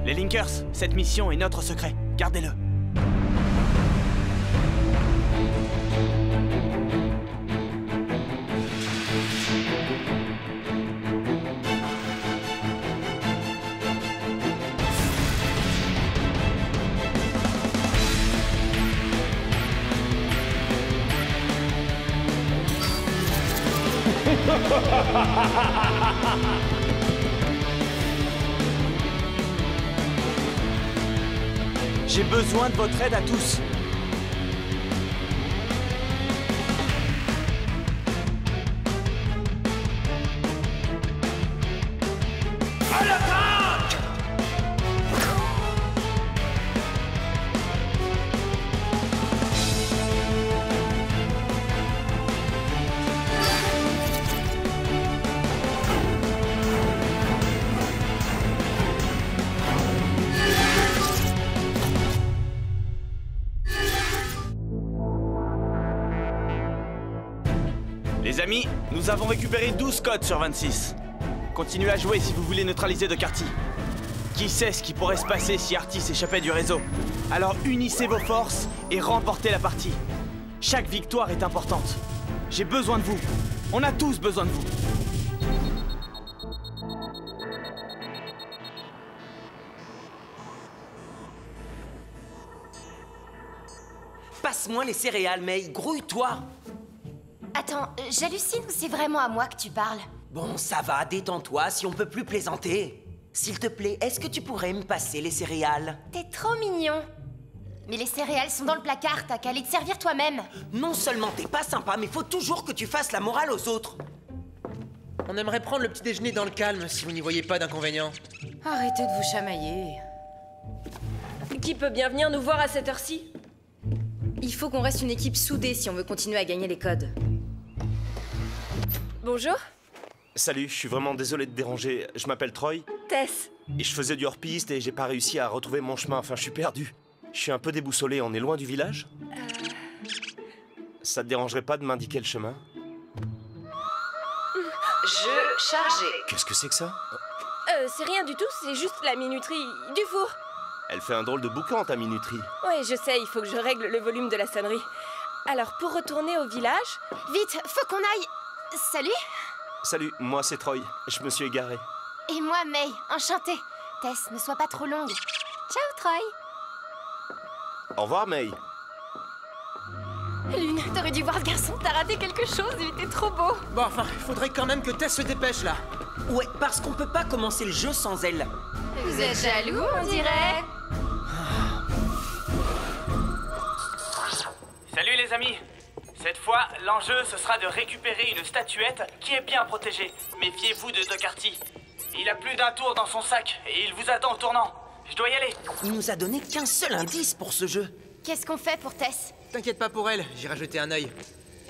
Les Linkers, cette mission est notre secret. Gardez-le. J'ai besoin de votre aide à tous. À l'attaque! Les amis, nous avons récupéré 12 codes sur 26. Continuez à jouer si vous voulez neutraliser Docarty. Qui sait ce qui pourrait se passer si Artie s'échappait du réseau? Alors unissez vos forces et remportez la partie. Chaque victoire est importante. J'ai besoin de vous. On a tous besoin de vous. Passe-moi les céréales, May. Grouille-toi. Attends, j'hallucine ou c'est vraiment à moi que tu parles? Bon, ça va, détends-toi si on peut plus plaisanter. S'il te plaît, est-ce que tu pourrais me passer les céréales? T'es trop mignon. Mais les céréales sont dans le placard, t'as qu'à aller te servir toi-même. Non seulement t'es pas sympa, mais faut toujours que tu fasses la morale aux autres. On aimerait prendre le petit déjeuner dans le calme, si vous n'y voyez pas d'inconvénient. Arrêtez de vous chamailler. Qui peut bien venir nous voir à cette heure-ci? Il faut qu'on reste une équipe soudée si on veut continuer à gagner les codes. Bonjour. Salut, je suis vraiment désolé de déranger. Je m'appelle Troy. Tess. Et je faisais du hors-piste et j'ai pas réussi à retrouver mon chemin. Enfin, je suis perdu. Je suis un peu déboussolé. On est loin du village? Ça te dérangerait pas de m'indiquer le chemin? Jeu chargé. Qu'est-ce que c'est que ça? C'est rien du tout, c'est juste la minuterie du four. Elle fait un drôle de boucan, ta minuterie. Ouais, je sais, il faut que je règle le volume de la sonnerie. Alors, pour retourner au village... Vite, faut qu'on aille. Salut. Salut, moi c'est Troy. Je me suis égaré. Et moi, May, enchantée. Tess, ne sois pas trop longue. Ciao, Troy. Au revoir, May. Lune, t'aurais dû voir ce garçon, t'as raté quelque chose, il était trop beau. Bon, enfin, il faudrait quand même que Tess se dépêche, là. Ouais, parce qu'on peut pas commencer le jeu sans elle. Vous êtes jaloux, on dirait. Salut les amis. Cette fois, l'enjeu, ce sera de récupérer une statuette qui est bien protégée. Méfiez-vous de Docarty. Il a plus d'un tour dans son sac et il vous attend au tournant. Je dois y aller. Il nous a donné qu'un seul indice pour ce jeu. Qu'est-ce qu'on fait pour Tess? T'inquiète pas pour elle, j'irai jeter un œil.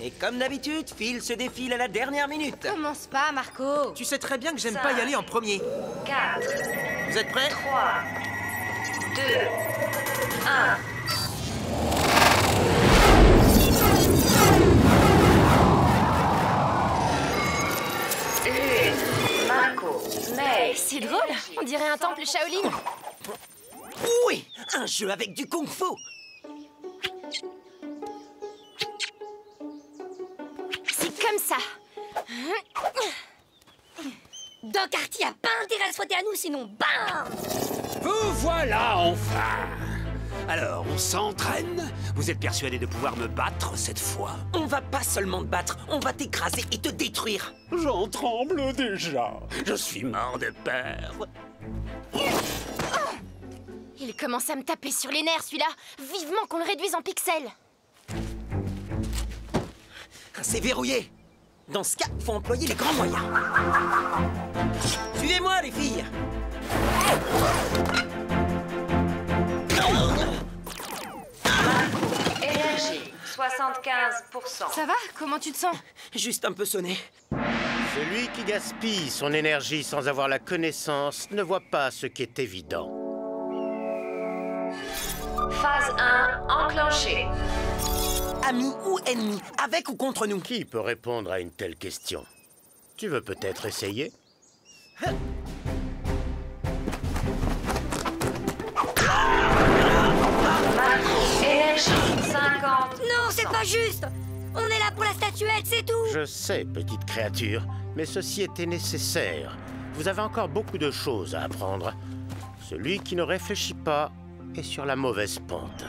Et comme d'habitude, Phil se défile à la dernière minute. Commence pas, Marco. Tu sais très bien que j'aime pas y aller en premier. 4, Vous êtes prêts? 3, 2, 1... Lune, Marco, May... C'est drôle, on dirait un temple Shaolin. Oui, un jeu avec du kung-fu. C'est comme ça. Docarty a pas intérêt à se frotter à nous, sinon bam! Vous voilà enfin! Alors, on s'entraîne? Vous êtes persuadé de pouvoir me battre cette fois? On va pas seulement te battre, on va t'écraser et te détruire. J'en tremble déjà. Je suis mort de peur. Il commence à me taper sur les nerfs, celui-là. Vivement qu'on le réduise en pixels. C'est verrouillé. Dans ce cas, faut employer les grands moyens. Suivez-moi, les filles. Énergie, 75%. Ça va? Comment tu te sens? Juste un peu sonné. Celui qui gaspille son énergie sans avoir la connaissance ne voit pas ce qui est évident. Phase 1 enclenchée. Amis ou ennemis, avec ou contre nous? Qui peut répondre à une telle question? Tu veux peut-être essayer? pas juste. On est là pour la statuette, c'est tout. Je sais, petite créature, mais ceci était nécessaire. Vous avez encore beaucoup de choses à apprendre. Celui qui ne réfléchit pas est sur la mauvaise pente.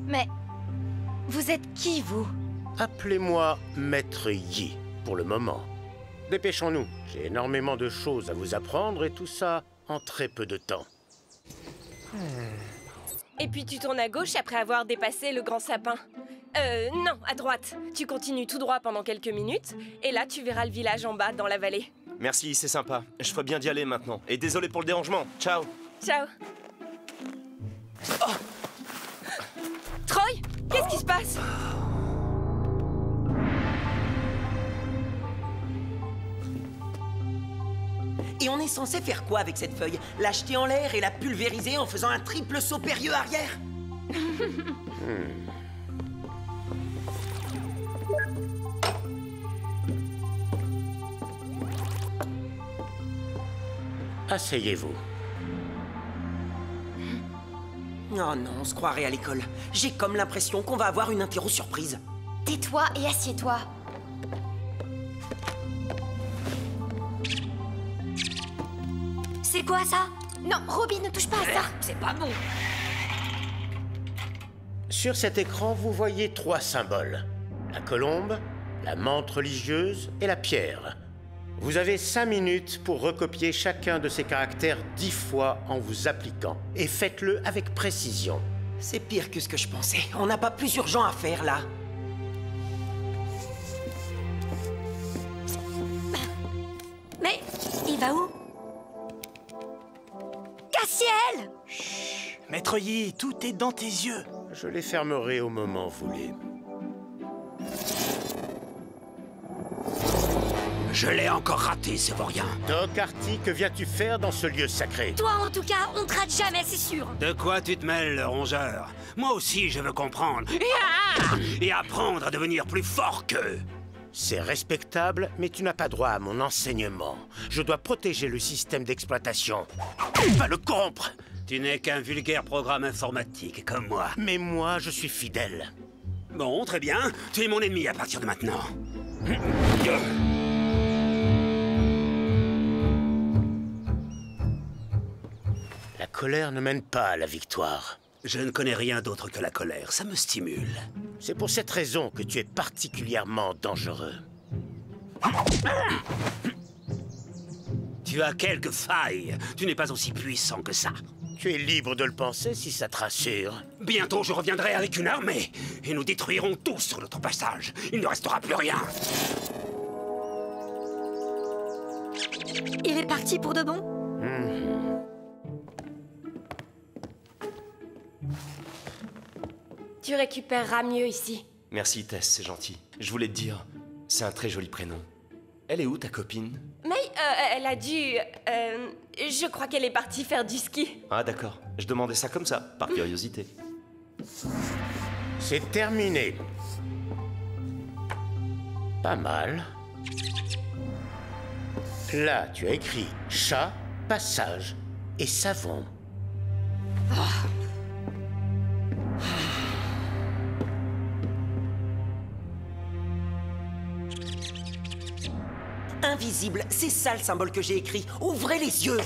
Mais... vous êtes qui, vous? Appelez-moi Maître Yi, pour le moment. Dépêchons-nous, j'ai énormément de choses à vous apprendre et tout ça en très peu de temps. Et puis tu tournes à gauche après avoir dépassé le grand sapin. Non, à droite. Tu continues tout droit pendant quelques minutes, et là tu verras le village en bas, dans la vallée. Merci, c'est sympa. Je ferais bien d'y aller maintenant. Et désolé pour le dérangement. Ciao. Ciao. Oh. Troy, qu'est-ce qui se passe? Et on est censé faire quoi avec cette feuille? La jeter en l'air et la pulvériser en faisant un triple saut périlleux arrière? Asseyez-vous. Oh non, on se croirait à l'école. J'ai comme l'impression qu'on va avoir une interro surprise. Tais-toi et assieds-toi. C'est quoi ça? Non, Roby, ne touche pas à ça. C'est pas bon. Sur cet écran, vous voyez 3 symboles. La colombe, la menthe religieuse et la pierre. Vous avez 5 minutes pour recopier chacun de ces caractères 10 fois en vous appliquant. Et faites-le avec précision. C'est pire que ce que je pensais. On n'a pas plus urgent à faire, là. Mais il va où? Cassiel! Maître Yi, tout est dans tes yeux. Je les fermerai au moment voulu. Je l'ai encore raté, ce vaurien. Doc Artie, que viens-tu faire dans ce lieu sacré? Toi, en tout cas, on te rate jamais, c'est sûr. De quoi tu te mêles, le rongeur? Moi aussi, je veux comprendre. Et apprendre à devenir plus fort qu'eux. C'est respectable, mais tu n'as pas droit à mon enseignement. Je dois protéger le système d'exploitation. Pas le corrompre! Tu n'es qu'un vulgaire programme informatique, comme moi. Mais moi, je suis fidèle. Bon, très bien. Tu es mon ennemi à partir de maintenant. La colère ne mène pas à la victoire. Je ne connais rien d'autre que la colère. Ça me stimule. C'est pour cette raison que tu es particulièrement dangereux. Tu as quelques failles. Tu n'es pas aussi puissant que ça. Tu es libre de le penser si ça te rassure. Bientôt, je reviendrai avec une armée. Et nous détruirons tout sur notre passage. Il ne restera plus rien. Il est parti pour de bon? Tu récupéreras mieux ici. Merci Tess, c'est gentil. Je voulais te dire, c'est un très joli prénom. Elle est où ta copine? Mais elle a dû... je crois qu'elle est partie faire du ski. Ah d'accord, je demandais ça comme ça, par curiosité. C'est terminé. Pas mal. Là, tu as écrit chat, passage et savon. Invisible, c'est ça le symbole que j'ai écrit. Ouvrez les yeux.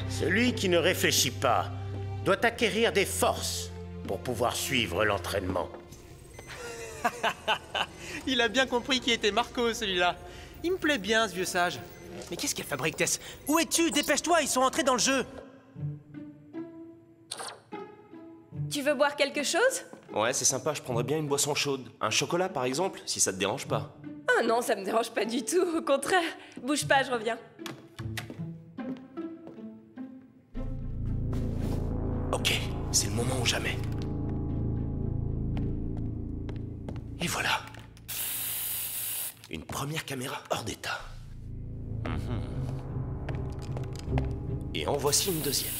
Celui qui ne réfléchit pas doit acquérir des forces pour pouvoir suivre l'entraînement. Il a bien compris qui était Marco, celui-là. Il me plaît bien, ce vieux sage. Mais qu'est-ce qu'elle fabrique, Tess? Où es-tu? Dépêche-toi, ils sont entrés dans le jeu. Tu veux boire quelque chose? Ouais, c'est sympa, je prendrais bien une boisson chaude. Un chocolat par exemple, si ça te dérange pas. Ah non, ça me dérange pas du tout, au contraire. Bouge pas, je reviens. Ok, c'est le moment ou jamais. Et voilà. Une première caméra hors d'état. Et en voici une deuxième.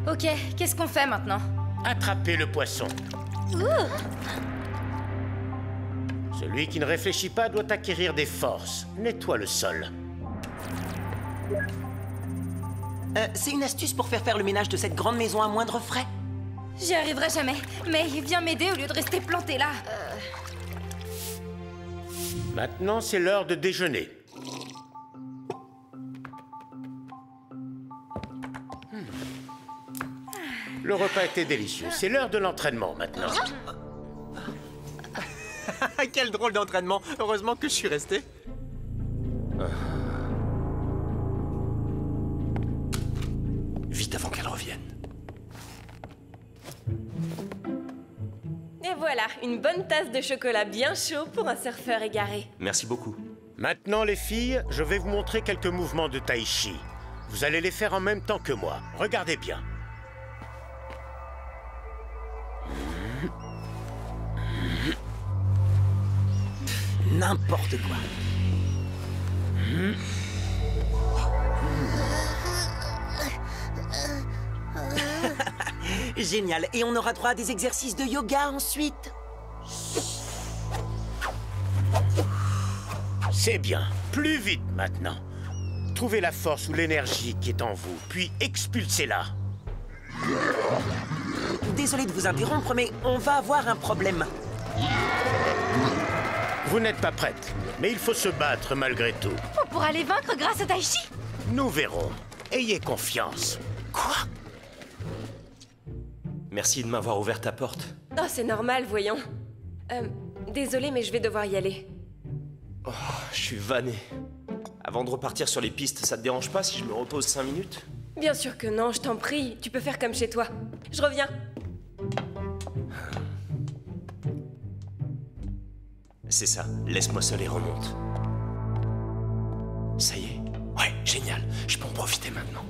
Ok, qu'est-ce qu'on fait maintenant? Attrapez le poisson. Celui qui ne réfléchit pas doit acquérir des forces. Nettoie le sol. C'est une astuce pour faire le ménage de cette grande maison à moindre frais. J'y arriverai jamais. Mais viens m'aider au lieu de rester planté là. Maintenant, c'est l'heure de déjeuner. Le repas était délicieux. C'est l'heure de l'entraînement maintenant. Quel drôle d'entraînement. Heureusement que je suis resté. Vite avant qu'elle revienne. Et voilà, une bonne tasse de chocolat bien chaud pour un surfeur égaré. Merci beaucoup. Maintenant, les filles, je vais vous montrer quelques mouvements de tai chi. Vous allez les faire en même temps que moi. Regardez bien. N'importe quoi. Génial. Et on aura droit à des exercices de yoga ensuite. C'est bien. Plus vite maintenant. Trouvez la force ou l'énergie qui est en vous, puis expulsez-la. Désolé de vous interrompre, mais on va avoir un problème. Vous n'êtes pas prête, mais il faut se battre malgré tout. On pourra les vaincre grâce au tai chi. Nous verrons. Ayez confiance. Quoi? Merci de m'avoir ouvert ta porte. Oh, c'est normal, voyons. Désolée, mais je vais devoir y aller. Oh, je suis vanné. Avant de repartir sur les pistes, ça te dérange pas si je me repose 5 minutes? Bien sûr que non, je t'en prie. Tu peux faire comme chez toi. Je reviens. C'est ça, laisse-moi seul et remonte. Ça y est? Ouais, génial, je peux en profiter maintenant.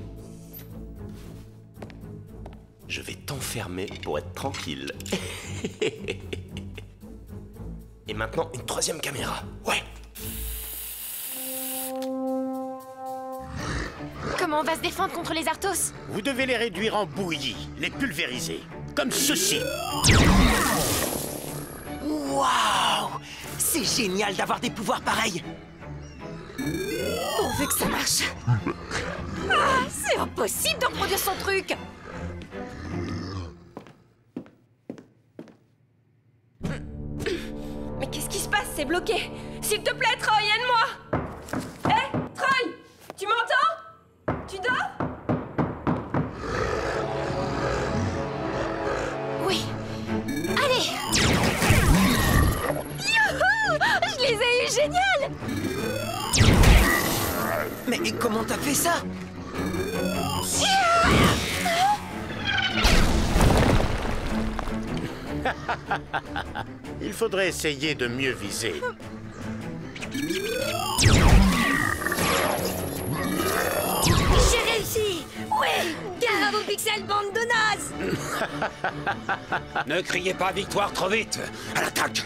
Je vais t'enfermer pour être tranquille. Et maintenant, une 3e caméra. Ouais. Comment on va se défendre contre les Arthos? Vous devez les réduire en bouillie, les pulvériser. Comme ceci. Waouh! C'est génial d'avoir des pouvoirs pareils. Pourvu que ça marche. Ah, c'est impossible d'en produire son truc. Mais qu'est-ce qui se passe? C'est bloqué. S'il te plaît, Troy, aide-moi. Hé, Troy, tu m'entends? Tu dors? Oui. Allez! Youhou! Je les ai eus, génial! Mais comment t'as fait ça? Il faudrait essayer de mieux viser. J'ai réussi! Ouais! Gare à vos pixels, bande de nazes! Ne criez pas victoire trop vite. À l'attaque.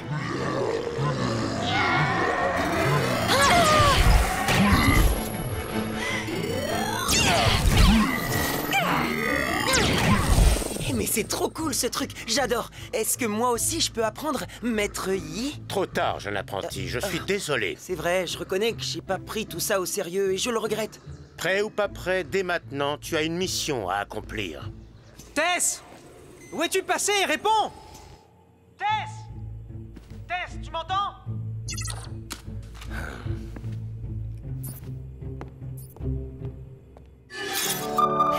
Mais c'est trop cool ce truc, j'adore. Est-ce que moi aussi je peux apprendre, Maître Yi? Trop tard, jeune apprenti, je suis désolé. C'est vrai, je reconnais que j'ai pas pris tout ça au sérieux et je le regrette. Prêt ou pas prêt, dès maintenant, tu as une mission à accomplir. Tess! Où es-tu passé? Réponds! Tess! Tess, tu m'entends?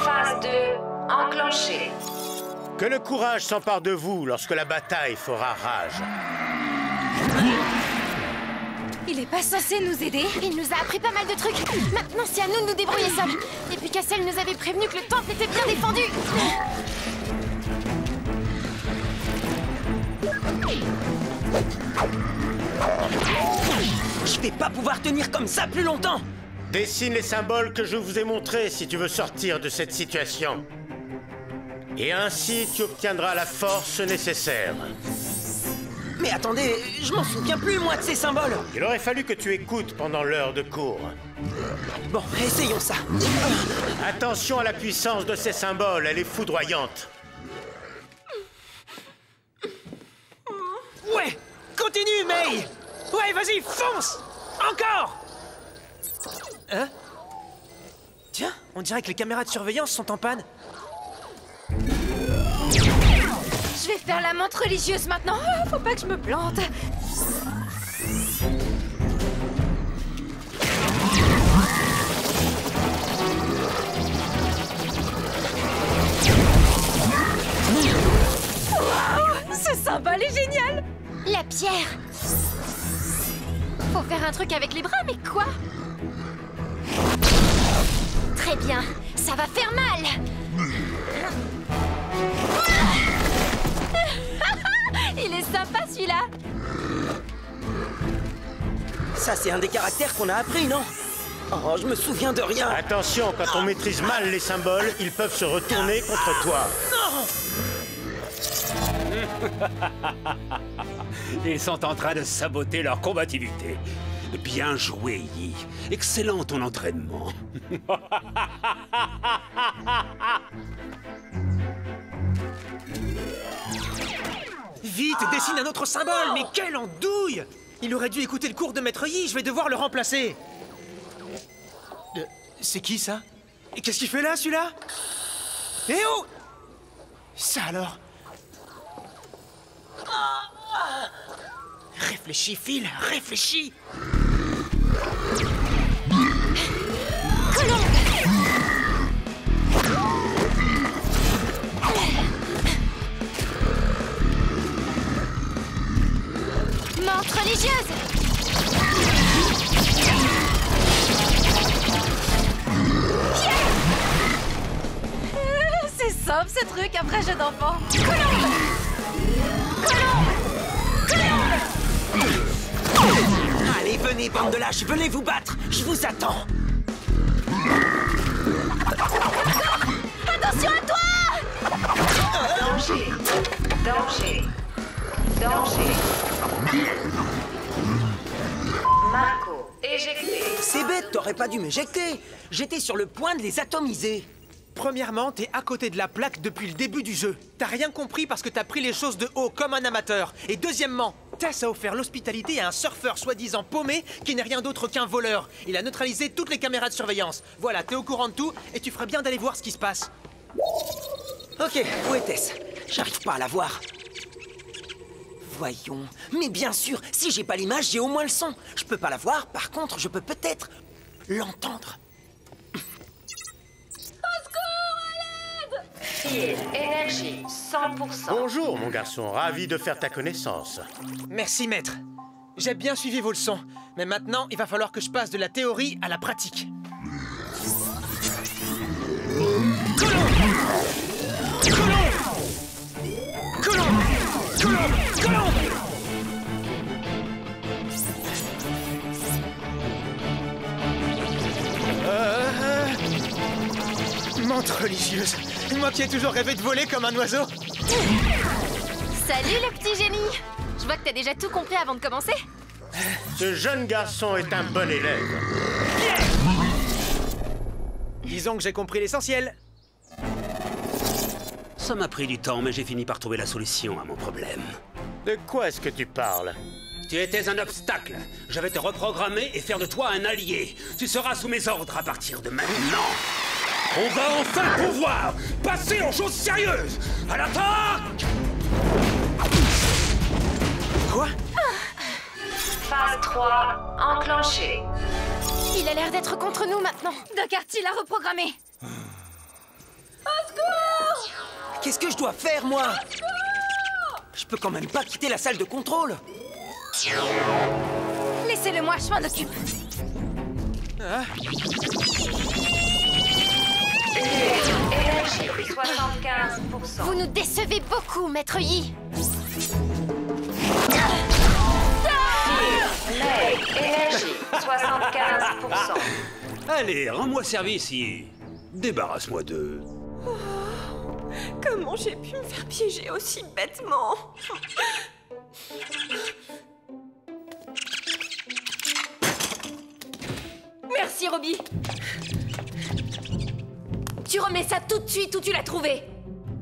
Phase 2 enclenchée. Que le courage s'empare de vous lorsque la bataille fera rage. Il est pas censé nous aider? Il nous a appris pas mal de trucs. Maintenant, c'est à nous de nous débrouiller seuls. Et puis Cassel nous avait prévenu que le temple était bien défendu. Je vais pas pouvoir tenir comme ça plus longtemps. Dessine les symboles que je vous ai montrés si tu veux sortir de cette situation. Et ainsi, tu obtiendras la force nécessaire. Mais attendez, je m'en souviens plus, moi, de ces symboles. Il aurait fallu que tu écoutes pendant l'heure de cours. Bon, essayons ça. Attention à la puissance de ces symboles, elle est foudroyante. Ouais! Continue, May! Ouais, vas-y, fonce! Encore! Hein? Tiens, on dirait que les caméras de surveillance sont en panne. Je vais faire la menthe religieuse maintenant. Ah, faut pas que je me plante. Waouh, ce symbole est génial. La pierre. Faut faire un truc avec les bras, mais quoi? Très bien, ça va faire mal. Il est sympa celui-là. Ça, c'est un des caractères qu'on a appris, non? Oh, je me souviens de rien. Attention, quand on maîtrise mal les symboles, ils peuvent se retourner contre toi. Ils sont en train de saboter leur combativité. Bien joué, Yi. Excellent ton entraînement. Vite, dessine un autre symbole. Mais quelle andouille! Il aurait dû écouter le cours de Maître Yi, je vais devoir le remplacer. C'est qui, ça? Et qu'est-ce qu'il fait là, celui-là? Eh oh! Ça alors? Réfléchis, Phil, réfléchis! Menthe religieuse. C'est simple ce truc, un vrai jeu d'enfant. Allez, venez, bande de lâches, venez vous battre. Je vous attends. Attention à toi. Danger. Danger. Danger. Marco, éjecté. C'est bête, t'aurais pas dû m'éjecter. J'étais sur le point de les atomiser. Premièrement, t'es à côté de la plaque depuis le début du jeu. T'as rien compris parce que t'as pris les choses de haut comme un amateur. Et deuxièmement, Tess a offert l'hospitalité à un surfeur soi-disant paumé qui n'est rien d'autre qu'un voleur. Il a neutralisé toutes les caméras de surveillance. Voilà, t'es au courant de tout et tu ferais bien d'aller voir ce qui se passe. Ok, où est Tess? J'arrive pas à la voir. Voyons. Mais bien sûr, si j'ai pas l'image, j'ai au moins le son. Je peux pas la voir, par contre, je peux peut-être l'entendre. Phil, énergie, 100%. Bonjour, mon garçon. Ravi de faire ta connaissance. Merci, maître. J'ai bien suivi vos leçons. Mais maintenant, il va falloir que je passe de la théorie à la pratique. Colombe! Menthe religieuse. Moi qui ai toujours rêvé de voler comme un oiseau. Salut le petit génie. Je vois que t'as déjà tout compris avant de commencer. Ce jeune garçon est un bon élève. Disons que j'ai compris l'essentiel. Ça m'a pris du temps, mais j'ai fini par trouver la solution à mon problème. De quoi est-ce que tu parles? Tu étais un obstacle. Je vais te reprogrammer et faire de toi un allié. Tu seras sous mes ordres à partir de maintenant. On va enfin pouvoir passer aux choses sérieuses. À l'attaque! Quoi? Phase 3, enclenchée. Il a l'air d'être contre nous maintenant. Docarty l'a reprogrammé. Qu'est-ce que je dois faire, moi? Je peux quand même pas quitter la salle de contrôle. Laissez-le moi, je m'en occupe. Énergie, 75%. Vous nous décevez beaucoup, Maître Yi. Énergie, 75%. Allez, rends-moi service, Yi. Débarrasse-moi d'eux. Comment j'ai pu me faire piéger aussi bêtement? Merci, Robbie. Tu remets ça tout de suite où tu l'as trouvé.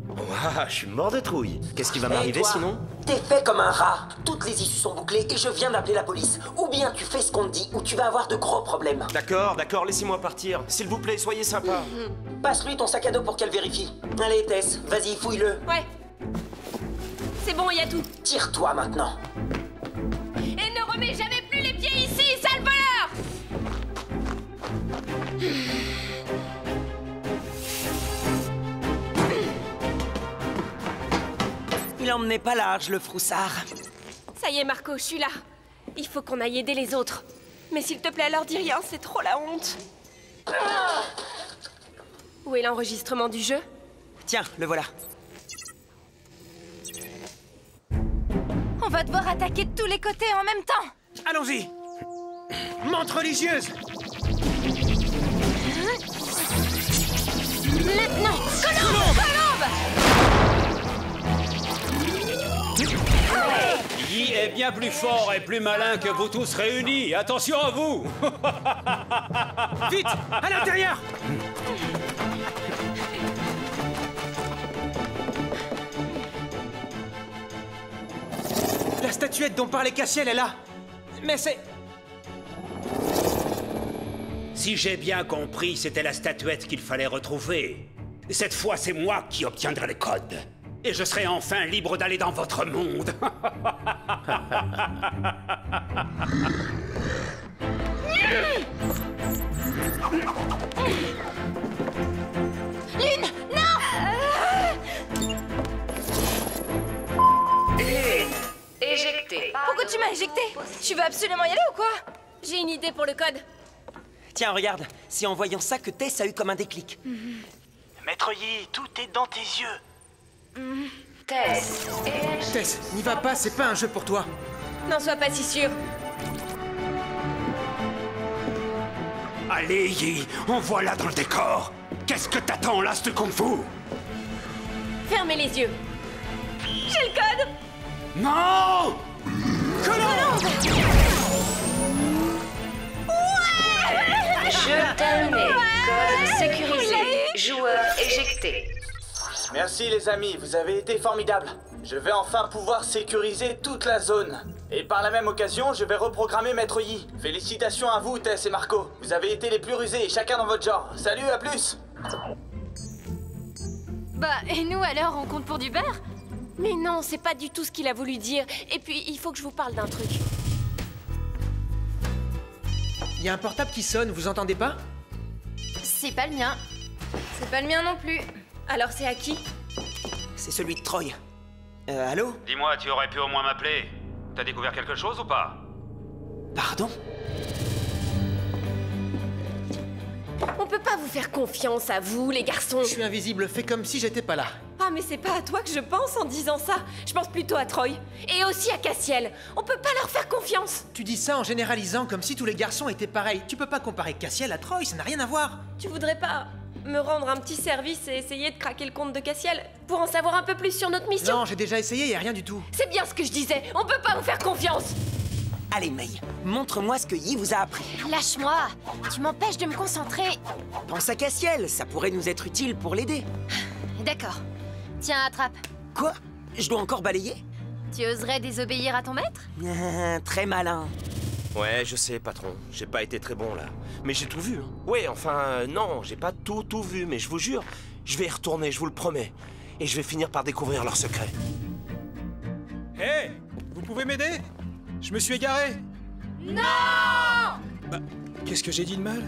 Ouah, je suis mort de trouille. Qu'est-ce qui va m'arriver toi, sinon? T'es fait comme un rat. Toute toutes les issues sont bouclées et je viens d'appeler la police. Ou bien tu fais ce qu'on te dit, ou tu vas avoir de gros problèmes. D'accord, laissez-moi partir. S'il vous plaît, soyez sympa. Passe-lui ton sac à dos pour qu'elle vérifie. Allez, Tess, vas-y, fouille-le. Ouais. C'est bon, il y a tout. Tire-toi maintenant. Et ne remets jamais plus les pieds ici, sale voleur! Il emmenait pas large, le froussard. Ça y est, Marco, je suis là. Il faut qu'on aille aider les autres. Mais s'il te plaît, alors dis rien, c'est trop la honte. Où est l'enregistrement du jeu? Tiens, le voilà. On va devoir attaquer de tous les côtés en même temps. Allons-y. Menthe religieuse. Maintenant, colombe! Yi est bien plus fort et plus malin que vous tous réunis. Attention à vous. Vite, à l'intérieur. La statuette dont parlait Cassiel est là. Mais c'est... Si j'ai bien compris, c'était la statuette qu'il fallait retrouver. Cette fois, c'est moi qui obtiendrai les codes. Et je serai enfin libre d'aller dans votre monde. Lune, non! Éjecté. Pourquoi tu m'as éjecté? Tu veux absolument y aller ou quoi? J'ai une idée pour le code. Tiens, regarde. C'est en voyant ça que Tess a eu comme un déclic. Maître Yi, tout est dans tes yeux. Tess. Énergie. Tess, n'y va pas, c'est pas un jeu pour toi. N'en sois pas si sûr. Allez, Yi, envoie-la dans le décor. Qu'est-ce que t'attends, là, ce kung fu? Fermez les yeux. J'ai le code. Non! Jeu terminé. Code sécurisé. Joueur éjecté. Merci les amis, vous avez été formidables. Je vais enfin pouvoir sécuriser toute la zone. Et par la même occasion, je vais reprogrammer Maître Yi. Félicitations à vous, Tess et Marco. Vous avez été les plus rusés, chacun dans votre genre. Salut, à plus! Bah, et nous alors, on compte pour du beurre? Mais non, c'est pas du tout ce qu'il a voulu dire. Et puis, il faut que je vous parle d'un truc. Il y a un portable qui sonne, vous entendez pas? C'est pas le mien. C'est pas le mien non plus. Alors, c'est à qui? C'est celui de Troy. Allô? Dis-moi, tu aurais pu au moins m'appeler. T'as découvert quelque chose ou pas? Pardon? On peut pas vous faire confiance à vous, les garçons. Je suis invisible, fais comme si j'étais pas là. Ah, mais c'est pas à toi que je pense en disant ça. Je pense plutôt à Troy. Et aussi à Cassiel. On peut pas leur faire confiance. Tu dis ça en généralisant comme si tous les garçons étaient pareils. Tu peux pas comparer Cassiel à Troy, ça n'a rien à voir. Tu voudrais pas me rendre un petit service et essayer de craquer le compte de Cassiel pour en savoir un peu plus sur notre mission? Non, j'ai déjà essayé, y a rien du tout. C'est bien ce que je disais. On peut pas vous faire confiance. Allez, May, montre-moi ce que Yi vous a appris. Lâche-moi. Tu m'empêches de me concentrer. Pense à Cassiel, ça pourrait nous être utile pour l'aider. D'accord. Tiens, attrape. Quoi? Je dois encore balayer? Tu oserais désobéir à ton maître? Très malin. Ouais, je sais, patron. J'ai pas été très bon, là. Mais j'ai tout vu, hein. Ouais, enfin, non, j'ai pas tout vu, mais je vous jure, je vais y retourner, je vous le promets. Et je vais finir par découvrir leurs secrets. Hé! Vous pouvez m'aider? Je me suis égaré. Non! Bah, qu'est-ce que j'ai dit de mal?